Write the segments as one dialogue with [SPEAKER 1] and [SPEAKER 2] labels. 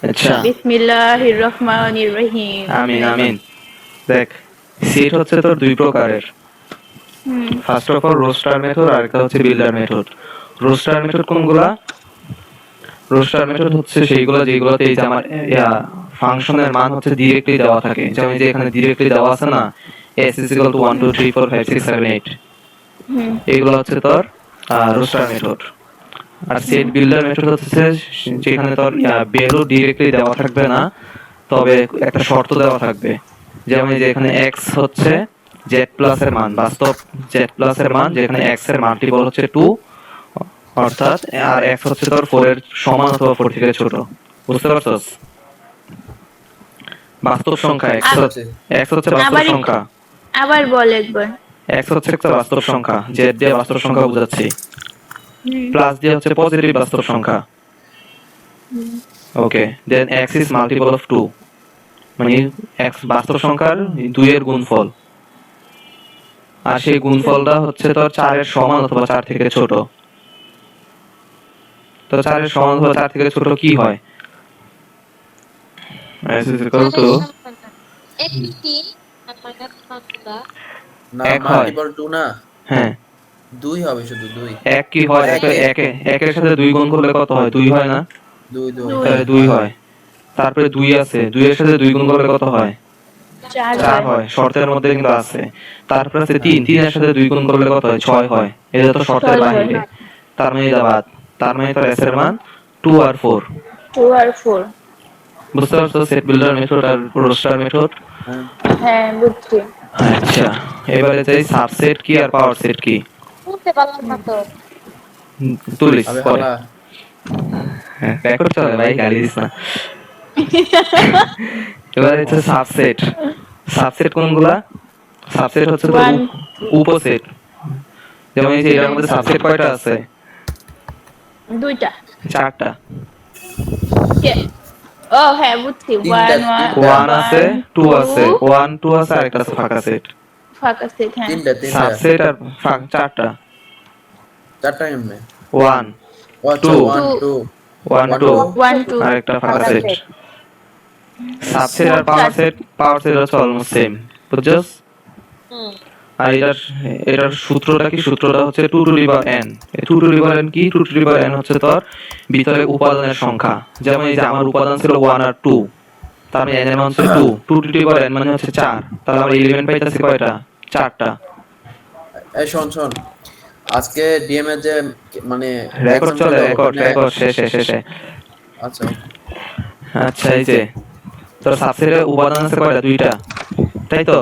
[SPEAKER 1] আচ্ছা,
[SPEAKER 2] বিসমিল্লাহির রহমানির রহিম।
[SPEAKER 1] আমিন আমিন। দেখ, সেট হচ্ছে তোর দুই প্রকারের। First of all roster method আর একটা হচ্ছে বিল্ডার মেথড। রোস্টার মেথড কোনগুলা? রোস্টার মেথড হচ্ছে সেইগুলো যেগুলোতে এই যে আমার ফাংশনের মান হচ্ছে ডিরেক্টলি দেওয়া থাকে, যেমন এই যে এখানে ডিরেক্টলি দেওয়া আছে না, s is equal to 1 2 3 4 5 6 7 8, এইগুলো হচ্ছে তোর রোস্টার মেথড। আর সেট বিল্ডার মেথড হচ্ছে যেখানে তোর ভ্যালু ডিরেক্টলি দেওয়া থাকবে না, তবে একটা শর্ত দেওয়া থাকবে, যেমন এই যে এখানে x হচ্ছে z প্লাস এর মান, বাস্তব z প্লাস এর মান, যেখানে x এর মাল্টিপল হচ্ছে 2, অর্থাৎ আর x হচ্ছে তোর 4 এর সমান অথবা 4 থেকে ছোট। বুঝতে পারছস? বাস্তব সংখ্যা x হচ্ছে বাস্তব সংখ্যা।
[SPEAKER 2] আবার বল একবার।
[SPEAKER 1] x হচ্ছে একটা বাস্তব সংখ্যা, z দিয়ে বাস্তব সংখ্যা বোঝাচ্ছি, প্লাস দিয়ে হচ্ছে পজিটিভ বাস্তব সংখ্যা। ওকে, দেন x is multiple of 2, মানে x বাস্তব সংখ্যার 2 এর গুণফল, আর সেই গুণফলটা হচ্ছে তোর 4 এর সমান অথবা 4 থেকে ছোট। তো 4 এর সমান অথবা 4 থেকে ছোট কি হয়? s is equal to এক হয়,
[SPEAKER 3] 2 না,
[SPEAKER 1] হ্যাঁ
[SPEAKER 3] 2 হবে, শুধু 2।
[SPEAKER 1] এক কি হয়, একের সাথে 2 গুণ করলে কত হয়? 2 হয় না?
[SPEAKER 3] 2
[SPEAKER 1] তাহলে 2 হয়। তারপরে 2 আছে, 2 এর সাথে 2 গুণ করলে কত হয়? 4 হয়, শর্তের মধ্যে কিন্তু আছে। তারপরে আছে 3, 3 এর সাথে 2 গুণ করলে কত হয়? 6 হয়। এটা তো শর্তের বাইরে, তার মানে এটা বাদ। তার মানে তোর s এর মান 2 আর 4।
[SPEAKER 2] 2 আর 4।
[SPEAKER 1] বুঝতে পারছো সেট বিল্ডার মেথড আর রোস্টার মেথড?
[SPEAKER 2] হ্যাঁ, বুঝছি।
[SPEAKER 1] আচ্ছা, এবারে যাই সাবসেট কি আর পাওয়ার সেট কি।
[SPEAKER 4] শুনতে পারলাম না তো।
[SPEAKER 1] তুলিস
[SPEAKER 3] আবে
[SPEAKER 1] পরে,
[SPEAKER 3] হালা,
[SPEAKER 1] রেকর্ড চলে ভাই, গালি দিস না। এবারে হচ্ছে সাবসেট। সাবসেট কোনগুলা? সাবসেট হচ্ছে তো উপসেট। যেমন এই যে এটার মধ্যে সাবসেট কয়টা আছে?
[SPEAKER 2] 2টা।
[SPEAKER 1] 4টা।
[SPEAKER 2] ও হ্যাঁ, বুঝছি।
[SPEAKER 1] 1 আছে, 2 আছে, 1 2 আছে, আর একটা আছে ফাঁকা সেট।
[SPEAKER 2] ফাঁকা সেট, হ্যাঁ।
[SPEAKER 3] 3টা
[SPEAKER 1] সাবসেট আর 4টা।
[SPEAKER 3] 4টা এমনে
[SPEAKER 1] 1
[SPEAKER 3] 2 1 2
[SPEAKER 1] 1 2
[SPEAKER 2] 1 2
[SPEAKER 1] আর একটা ফাঁকা সেট। সাবসেট আর পাওয়ার সেট হচ্ছে অলমোস্ট সেম, বুঝছস? আর এটার সূত্রটা কি? সূত্রটা হচ্ছে 2 to the power n। 2 to the power n কি? 2 টু দি পাওয়ার n হচ্ছে তোর ভিতরে উপাদানের সংখ্যা। যেমন এই যে আমার উপাদান ছিল 1 আর 2, তার মানে n এর মান হচ্ছে 2, 2 টু দি পাওয়ার n মানে হচ্ছে 4, তাহলে আমরা এলিমেন্ট পাইতাছি কয়টা? 4টা।
[SPEAKER 3] এই শোন, আজকে ডিএম এর যে মানে
[SPEAKER 1] রেকর্ড
[SPEAKER 3] exam
[SPEAKER 1] চলে,
[SPEAKER 3] ছিল,
[SPEAKER 1] রেকর্ড শেষে।
[SPEAKER 3] আচ্ছা
[SPEAKER 1] আচ্ছা, এই যে তোর সাবসেটের উপাদান আছে কয়টা? 2টা, তাই তো?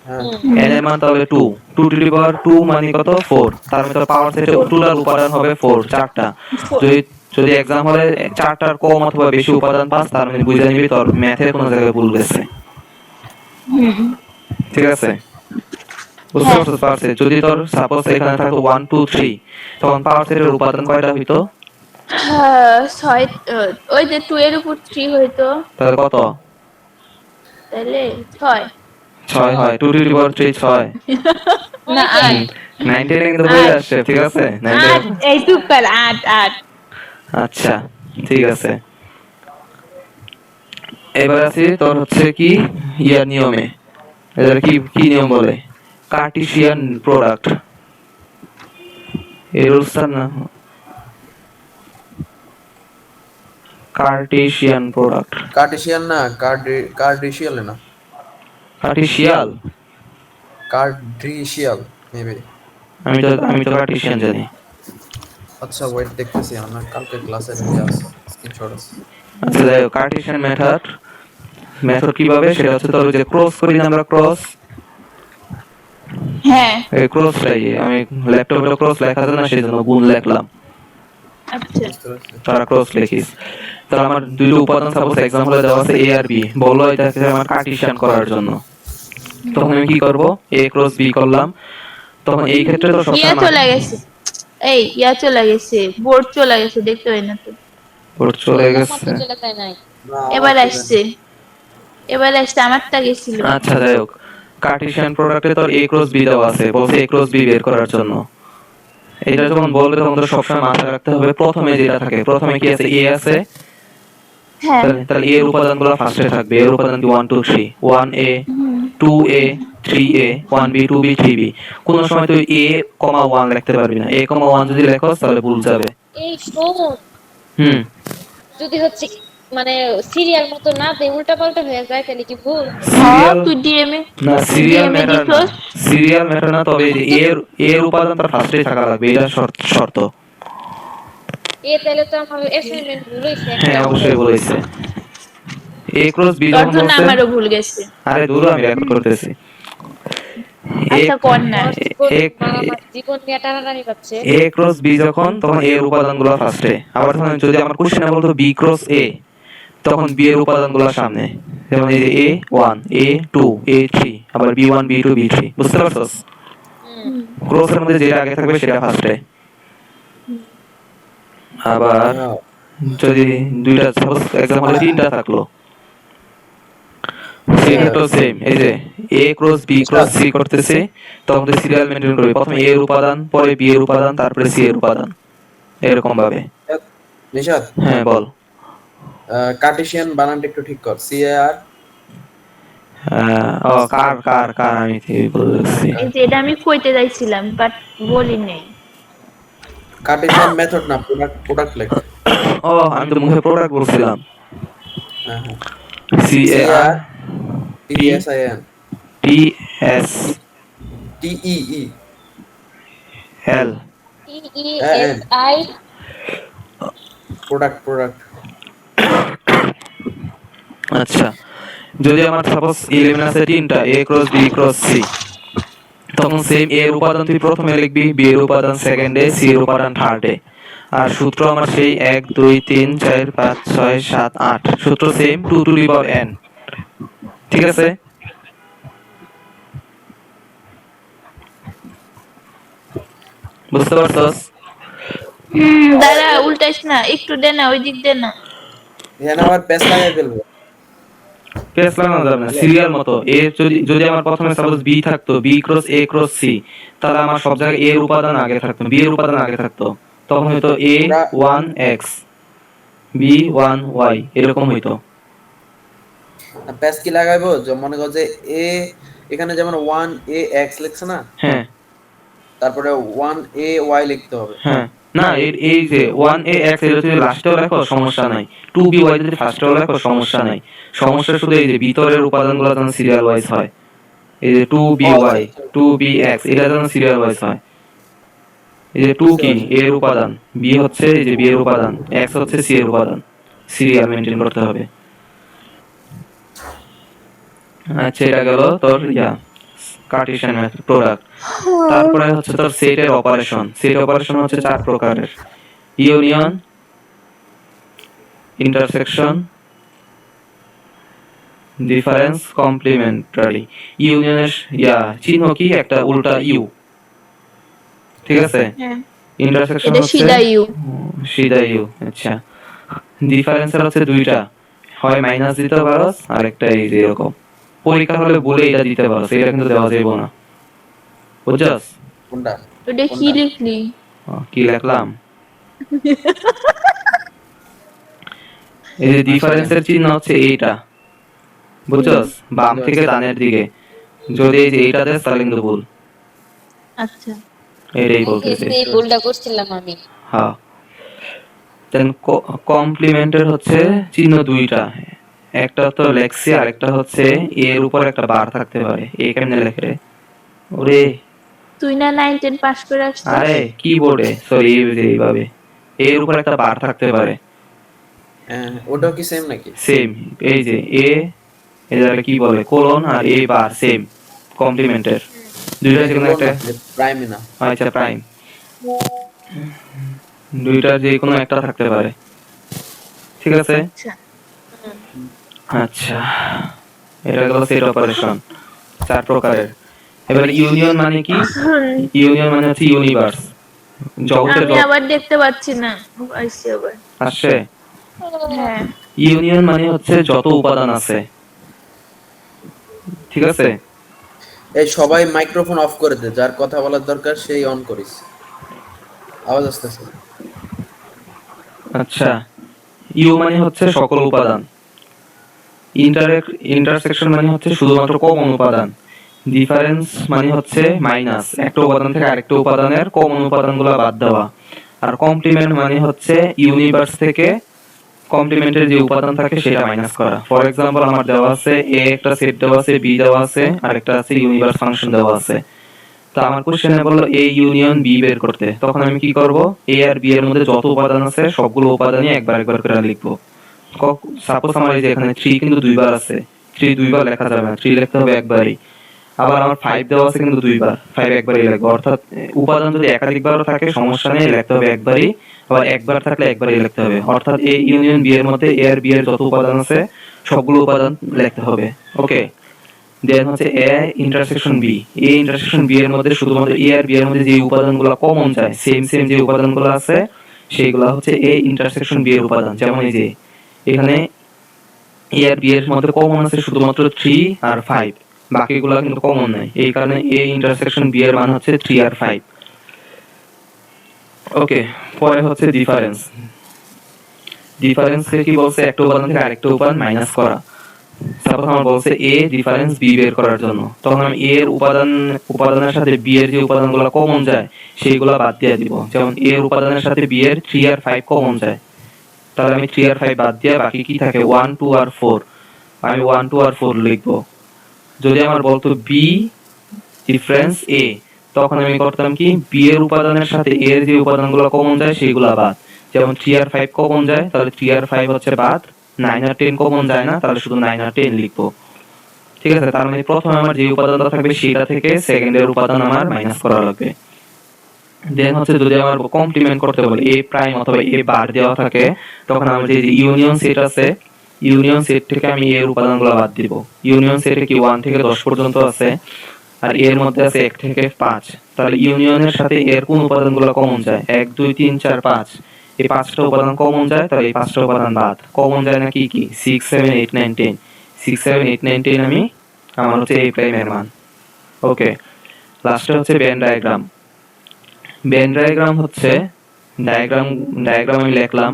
[SPEAKER 3] হ্যাঁ
[SPEAKER 1] n এর মান তাহলে 2, 2 টু দি পাওয়ার 2 মানে কত? 4, তার মানে তোর পাওয়ার সেটে টোটাল উপাদান হবে 4, 4টা। যদি যদি এক্সাম হলে 4টার কম অথবা বেশি উপাদান পাস, তার মানে বুঝে নিবি তোর ম্যাথের কোনো জায়গায় ভুল গেছে। ঠিক আছে? বুঝতে পারছিস? যদি তোর সাপোজ এখানে থাকতো 1 2 3, তখন পাওয়ার সেটের উপাদান কয়টা হইতো?
[SPEAKER 2] 6। ওই যে 2 এর উপর 3 হইতো,
[SPEAKER 1] তাহলে কত?
[SPEAKER 2] তাহলে 6।
[SPEAKER 1] 6 হয়, 2 টু দি পাওয়ার 3 6।
[SPEAKER 2] না, 8।
[SPEAKER 1] 9 কিন্তু বলে আসছে, ঠিক আছে? 9।
[SPEAKER 2] 8, এই চুপ কর। 8।
[SPEAKER 1] আচ্ছা, ঠিক আছে। এবার আসি তোর হচ্ছে কি ইয়ার নিয়মে। এদের কি কি নিয়ম বলে? Cartesian product. এই রুলসটার না, কার্টেসিয়ান প্রোডাক্ট।
[SPEAKER 3] কার্টেসিয়ান না, কার্ডেশিয়াল না,
[SPEAKER 1] কার্টেসিয়াল?
[SPEAKER 3] কার্ডেশিয়াল মেবি।
[SPEAKER 1] আমি তো কার্টেসিয়ান জানি।
[SPEAKER 3] আচ্ছা ওয়েট দেখতেছি, আমার কালকে ক্লাসের ইয়ে আছে, স্ক্রিনশট আছে।
[SPEAKER 1] আচ্ছা, যাই হোক, কার্টেসিয়ান মেথড কিভাবে? সেটা হচ্ছে তোর যে ক্রস করি না আমরা, ক্রস,
[SPEAKER 2] হ্যাঁ,
[SPEAKER 1] এই ক্রসটাই আমি ল্যাপটপে তো ক্রস লেখা যায় না, সেই জন্য গুণ লিখলাম।
[SPEAKER 2] আচ্ছা।
[SPEAKER 3] বুঝতে পারছি।
[SPEAKER 1] তারা ক্রস লিখিস। তাহলে আমার দুটো উপাদান সাপোজ এক্সাম্পলে দেওয়া আছে a আর b, বললো এটাকে আমার কার্টেসিয়ান করার জন্য। তখন আমি কি করব? a ক্রস b করলাম। তখন এই ক্ষেত্রে তো
[SPEAKER 2] ইয়া
[SPEAKER 1] সবসময়
[SPEAKER 2] চলে গেছে। চলে গেছে, বোর্ড চলে গেছে, দেখতে পাই না তো।
[SPEAKER 1] বোর্ড চলে গেছে।
[SPEAKER 4] চলে যায় নাই।
[SPEAKER 2] এবার আসছে, আমারটা গেছিল।
[SPEAKER 1] আচ্ছা, যাই হোক, কার্টেসিয়ান প্রোডাক্টে তোর a ক্রস b দেওয়া আছে, বলছে a ক্রস b বের করার জন্য। এটা যখন বলবে তখন তো সবসময় মাথায় রাখতে হবে প্রথমে যেটা থাকে, প্রথমে কি আছে, এ আছে,
[SPEAKER 2] হ্যাঁ।
[SPEAKER 1] তাহলে এর উপাদানগুলো ফার্স্টে থাকবে। এর উপাদান কি 1 2 3, 1a, 2a, 3a, 1b, 2b, 3b। কোন সময় তুই a, 1 লিখতে পারবি না। a, 1 যদি লেখোস তাহলে ভুল যাবে।
[SPEAKER 4] এই শোন,
[SPEAKER 1] হুম।
[SPEAKER 4] যদি হচ্ছে মানে সিরিয়াল মতো না দেয়, উল্টা পাল্টা হয়ে যায়, তাহলে কি ভুল?
[SPEAKER 2] হ্যাঁ,
[SPEAKER 1] সিরিয়াল
[SPEAKER 2] তুই ডিএমএ
[SPEAKER 1] না, সিরিয়াল
[SPEAKER 2] ডিএমএ
[SPEAKER 1] ম্যাটার না,
[SPEAKER 2] দিছস।
[SPEAKER 1] সিরিয়াল ম্যাটার না, তবে এই যে এর উপাদান তার ফার্স্টে থাকা লাগবে, এটা শর্ত।
[SPEAKER 4] তাহলে তো আমার অ্যাসাইনমেন্ট ভুল হয়েছে
[SPEAKER 1] হ্যাঁ
[SPEAKER 4] একটা।
[SPEAKER 1] অবশ্যই বলেছে। a ক্রস b
[SPEAKER 2] তোর
[SPEAKER 1] যখন
[SPEAKER 2] জন্য
[SPEAKER 1] বলছে,
[SPEAKER 2] আমারও ভুল গেছে।
[SPEAKER 1] আরে দূর, আমি রেকর্ড করতেছি। a
[SPEAKER 2] আচ্ছা, কর না।
[SPEAKER 4] আমার জীবন
[SPEAKER 1] a
[SPEAKER 4] আমার জীবন নিয়ে টানাটানি পাচ্ছে।
[SPEAKER 1] a ক্রস b যখন, তখন a এর উপাদানগুলো ফার্স্টে। আবার তখন যদি আমার কোশ্চেনে বলতো b ক্রস a, তখন b এর উপাদানগুলো সামনে। যেমন এই যে a1, a2, a3, আবার b1, b2, b3। বুঝতে পারছস?
[SPEAKER 4] হুম।
[SPEAKER 1] ক্রসের মধ্যে যেটা আগে থাকবে সেটা ফার্স্টে। আবার
[SPEAKER 3] হ্যাঁ,
[SPEAKER 1] যদি দুইটা, সাপোজ এক্সাম্পলে তিনটা থাকলো, সেক্ষেত্রেও সেম। এই যে a cross b cross c করতেছে, তখন তুই সিরিয়াল মেনটেন করবি। প্রথমে a এর উপাদান, পরে b এর উপাদান, তারপরে c এর উপাদান, এরকম ভাবে।
[SPEAKER 3] নিশাদ,
[SPEAKER 1] হ্যাঁ বল।
[SPEAKER 3] কার্টেশিয়ান বানানটা একটু ঠিক কর। CAR
[SPEAKER 1] ও, কার কার কার আমি ঠিক বলছি।
[SPEAKER 2] এই যে এটা আমি কইতে যাইছিলাম, বাট বলি নেই।
[SPEAKER 3] কার্টেশিয়ান মেথড না, প্রোডাক্ট লেখ।
[SPEAKER 1] ও, আমি তো মুখে প্রোডাক্ট বলছিলাম।
[SPEAKER 3] হ্যাঁ হ্যাঁ,
[SPEAKER 1] CAR
[SPEAKER 3] PSIN
[SPEAKER 1] PSL।
[SPEAKER 4] TESI।
[SPEAKER 3] Product.
[SPEAKER 1] আচ্ছা, যদি আমার সাপোজ 11 আছে তিনটা, a cross b cross c, তখন সেম a এর উপাদান তুই প্রথমে লিখবি, b এর উপাদান সেকেন্ডে, c এর উপাদান থার্ডে। আর সূত্র আমার সেই 1 2 3 4 5 6 7 8, সূত্র same, 2 to the power n। ঠিক আছে? বুঝতে পারছস?
[SPEAKER 2] দাঁড়া, উল্টাইস না, একটু দে না, ওই দিক দে না।
[SPEAKER 3] এখানে আবার প্যাচ লাগাই ফেলবো।
[SPEAKER 1] পেস লাগানো যাবে না, সিরিয়াল মতো। এ যদি যদি আমার প্রথমে সাপোজ b থাকতো, b cross a cross c, তাহলে আমার সব জায়গায় a এর উপাদান আগে থাকতো, b এর উপাদান আগে থাকতো। তখন হয়তো a1x, b1y, এরকম হইতো।
[SPEAKER 3] প্যাচ কি লাগাইবো? যে মনে কর যে এ, এখানে যেমন 1AX লিখছে না,
[SPEAKER 1] হ্যাঁ
[SPEAKER 3] তারপরে 1AY লিখতে হবে।
[SPEAKER 1] হ্যাঁ, না, এই যে 1ax এটা যদি লাস্টেও লেখো সমস্যা নাই, 2by যদি ফার্স্টেও লেখো সমস্যা নাই। সমস্যা শুধু এই যে ভিতরের উপাদানগুলো যেন সিরিয়াল ওয়াইজ হয়। এই যে 2by, 2bx, এটা যেন সিরিয়াল ওয়াইজ হয়। এই যে 2 কি, a এর উপাদান, b হচ্ছে এই যে b এর উপাদান, x হচ্ছে c এর উপাদান, সিরিয়াল মেনটেন করতে হবে। আচ্ছা, এটা গেল তোর কার্টেশিয়ান মেথড, প্রোডাক্ট। তারপরে হচ্ছে তোর সেটের অপারেশন। সেট অপারেশন হচ্ছে 4 প্রকারের: ইউনিয়ন, ইন্টারসেকশন, ডিফারেন্স, কমপ্লিমেন্টারি। ইউনিয়নের চিহ্ন কি, একটা উল্টা ইউ। ঠিক আছে?
[SPEAKER 2] হ্যাঁ,
[SPEAKER 1] ইন্টারসেকশন
[SPEAKER 2] এটা
[SPEAKER 1] হচ্ছে
[SPEAKER 2] সিধা ইউ।
[SPEAKER 1] সিধা ইউ। আচ্ছা, ডিফারেন্সের হচ্ছে দুইটা, হয় মাইনাস দিতে পারোস, আর একটা এই যে এরকম। পরীক্ষা হলে বলে এটা দিতে পারোস, এটা কিন্তু দেওয়া যাবে না। বুঝছস?
[SPEAKER 3] কোনটা?
[SPEAKER 2] ওটা কি লিখলি?
[SPEAKER 1] কি লিখলাম? এই যে ডিফারেন্সের চিহ্ন হচ্ছে এইটা, বুঝছস? বাম থেকে ডানের দিকে যদি এই যে এইটা দেস তাহলে কিন্তু ভুল।
[SPEAKER 2] আচ্ছা,
[SPEAKER 1] এটাই বলতেছি।
[SPEAKER 4] এই ভুলটা করছিলাম আমি।
[SPEAKER 1] হ্যাঁ। দেন কমপ্লিমেন্টের হচ্ছে চিহ্ন দুইটা, একটা তো লেখছি, আর একটা হচ্ছে এর উপর একটা বার থাকতে পারে। এই কেমনে লেখে রে? ওরে,
[SPEAKER 2] তুই না 9 10 পাস করে আসছিস?
[SPEAKER 1] আরে কিবোর্ডে, সরি, এইভাবে এর উপর একটা বার থাকতে পারে।
[SPEAKER 3] হ্যাঁ, ওটাও কি সেম নাকি?
[SPEAKER 1] সেম। এই যে এটা কি বলে, কোলন, আর এ বার সেম কমপ্লিমেন্টের। দুইটা যে কোনো একটা,
[SPEAKER 3] প্রাইম না।
[SPEAKER 1] আচ্ছা প্রাইম, দুইটার যে কোনো একটা থাকতে পারে। ঠিক আছে?
[SPEAKER 2] আচ্ছা,
[SPEAKER 1] আচ্ছা, এটা গেল সেট অপারেশন 4 প্রকারের। এবার ইউনিয়ন মানে কি? ইউনিয়ন মানে হচ্ছে ইউনিভার্স, জগতের
[SPEAKER 2] আমি আবার দেখতে পাচ্ছি না, আইসি আবার।
[SPEAKER 1] আসছে।
[SPEAKER 2] হ্যাঁ,
[SPEAKER 1] ইউনিয়ন মানে হচ্ছে যত উপাদান আছে। ঠিক আছে?
[SPEAKER 3] এই সবাই মাইক্রোফোন অফ করে দে, যার কথা বলার দরকার সেই অন করিস। আওয়াজ আসতেছে।
[SPEAKER 1] আচ্ছা, ইউ মানে হচ্ছে সকল উপাদান, ইন্টারসেকশন মানে হচ্ছে শুধুমাত্র কমন উপাদান, ডিফারেন্স মানে হচ্ছে মাইনাস একটা উপাদান থেকে আরেকটা উপাদানের কমন উপাদানগুলো বাদ দেওয়া, আর কমপ্লিমেন্ট মানে হচ্ছে ইউনিভার্স থেকে কমপ্লিমেন্টের যে উপাদান থাকে সেটা মাইনাস করা। ফর এক্সাম্পল আমার দেওয়া আছে এ একটা সেট দেওয়া আছে, বি দেওয়া আছে, আর একটা আছে ইউনিভার্স ফাংশন দেওয়া আছে। তো আমার কোশ্চেনে বললো এ ইউনিয়ন বি বের করতে, তখন আমি কি করব, এ আর বি এর মধ্যে যত উপাদান আছে সবগুলো উপাদানই একবার একবার করে লিখবো। সাপোজ আমার এই যে এখানে 3 কিন্তু দুইবার আছে, 3 দুইবার লেখা যাবে না, 3 লিখতে হবে একবারই। আবার আমার 5 দেওয়া আছে কিন্তু দুইবার, 5 একবারই লিখবো। অর্থাৎ উপাদান যদি একাধিকবারও থাকে সমস্যা নেই, লিখতে হবে একবারই। আবার একবার থাকলে একবারই লিখতে হবে। অর্থাৎ এ ইউনিয়ন বি এর মধ্যে এ আর বি এর যত উপাদান আছে সবগুলো উপাদান লিখতে হবে। ওকে, দেন হচ্ছে A intersection B, A intersection B এর মধ্যে শুধুমাত্র এ আর বি এর মধ্যে যে উপাদানগুলো কমন যায়, সেম সেম যে উপাদানগুলো আছে সেইগুলো হচ্ছে এ ইন্টারসেকশন বি এর উপাদান। যেমন এই যে এখানে এ আর বি এর মধ্যে কমন আছে শুধুমাত্র 3 আর 5, বাকিগুলো কিন্তু কমন নাই, এই কারণে এ ইন্টারসেকশন বি এর মান হচ্ছে 3 আর 5। ওকে, পরে হচ্ছে ডিফারেন্স। ডিফারেন্সে কি বলছে, একটা উপাদান থেকে আরেকটা উপাদান মাইনাস করা। সাপোজ আমার বলছে এ ডিফারেন্স বি বের করার জন্য, তখন আমি এ এর উপাদানের সাথে বি এর যে উপাদানগুলো কমন যায় সেইগুলো বাদ দিয়ে দিব। যেমন এ এর উপাদানের সাথে বি এর 3 আর 5 কমন যায়, তাহলে আমি 3 আর 5 বাদ দিয়ে বাকি কি থাকে 1 2 আর 4, আমি 1 2 আর 4 লিখবো। যদি আমার বলতো বি ডিফারেন্স এ, তখন আমি করতাম কি, বি এর উপাদানের সাথে এ এর যে উপাদানগুলো কমন যায় সেইগুলো বাদ। যেমন 3 আর 5 কমন যায়, তাহলে 3 আর 5 হচ্ছে বাদ। 9 আর 10 কমন যায় না, তাহলে শুধু 9 আর 10 লিখবো। ঠিক আছে, তার মানে প্রথমে আমার যে উপাদানটা থাকবে সেটা থেকে সেকেন্ডের উপাদান আমার মাইনাস করা লাগবে। দেন হচ্ছে যদি আমার কমপ্লিমেন্ট করতে বলে এ প্রাইম অথবা এ বার দেওয়া থাকে, তখন আমার যে ইউনিয়ন সেট আছে, ইউনিয়ন সেট থেকে আমি এর উপাদানগুলো বাদ দিব। ইউনিয়ন সেটে কি 1 থেকে 10 পর্যন্ত আছে, আর এর মধ্যে আছে 1 থেকে 5, তাহলে ইউনিয়নের সাথে এর কোন উপাদানগুলো কমন যায়, 1 2 3 4 5, এই 5টা উপাদান কমন যায়, তাহলে এই 5টা উপাদান বাদ। কমন যায় না কি কি, 6 7 8 9 10, 6 7 8 9 10 আমি আমার হচ্ছে এই প্রাইমের মান। ওকে, লাস্টে হচ্ছে বেন ডায়াগ্রাম। বেন ডায়াগ্রাম হচ্ছে ডায়াগ্রাম আমি লিখলাম।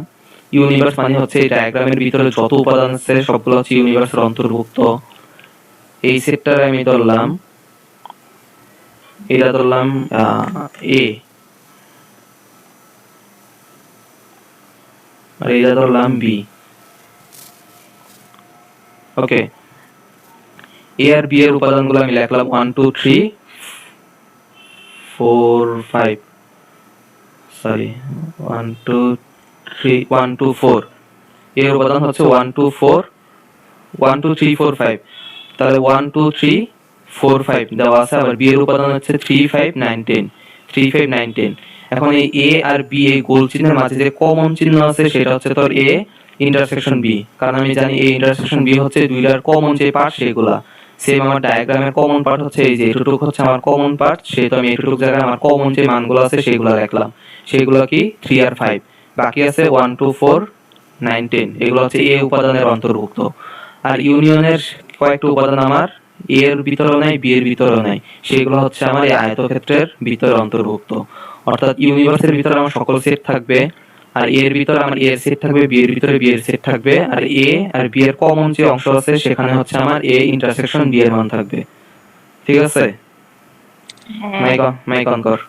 [SPEAKER 1] ইউনিভার্স মানে হচ্ছে এই ডায়াগ্রামের ভিতরে যত উপাদান আছে সবগুলো হচ্ছে ইউনিভার্সের অন্তর্ভুক্ত। এই সেটটা আমি ধরলাম, এটা ধরলাম এ, আর এটা ধরলাম বি। ওকে, এ আর বি এর উপাদানগুলো আমি লিখলাম 1 2 3 4 5, সরি 1 2 3 1 2 4, এর উপাদান হচ্ছে 1 2 4 1 2 3 4 5, তাহলে 1 2 3 4 5 দেওয়া আছে। আবার বি এর উপাদান হচ্ছে 3 5 9 10, 3 5 9 10। এখন এই এ আর বি এই গোল চিহ্নের মাঝে যে কমন চিহ্ন আছে সেটা হচ্ছে তোর এ ইন্টারসেকশন বি, কারণ আমি জানি এ ইন্টারসেকশন বি হচ্ছে দুইটার কমন যে পার্ট সেগুলা। সেম আমার ডায়াগ্রামের কমন পার্ট হচ্ছে এই যে এটুকু হচ্ছে আমার কমন পার্ট, সেহেতু আমি এটুকু জায়গায় আমার কমন যে মানগুলো আছে সেগুলো রাখলাম। সেগুলো কি 3 আর 5, বাকি আছে 1 2 4 9 10, এগুলো হচ্ছে এ উপাদানের অন্তর্ভুক্ত। আর ইউনিয়নের কয়েকটা উপাদান আমার এ এর ভিতরেও নাই, বি এর ভিতরেও নাই, সেগুলো হচ্ছে আমার এই আয়তক্ষেত্রের ভিতরে অন্তর্ভুক্ত। অর্থাৎ ইউনিভার্সের ভিতরে আমার সকল সেট থাকবে, আর এ এর ভিতরে আমার এ এর সেট থাকবে, বি এর ভিতরে বি এর সেট থাকবে, আর এ আর বি এর কমন যে অংশ আছে সেখানে হচ্ছে আমার এ ইন্টারসেকশন বি এর মান থাকবে। ঠিক আছে,
[SPEAKER 4] হ্যাঁ
[SPEAKER 1] মাইক অন কর।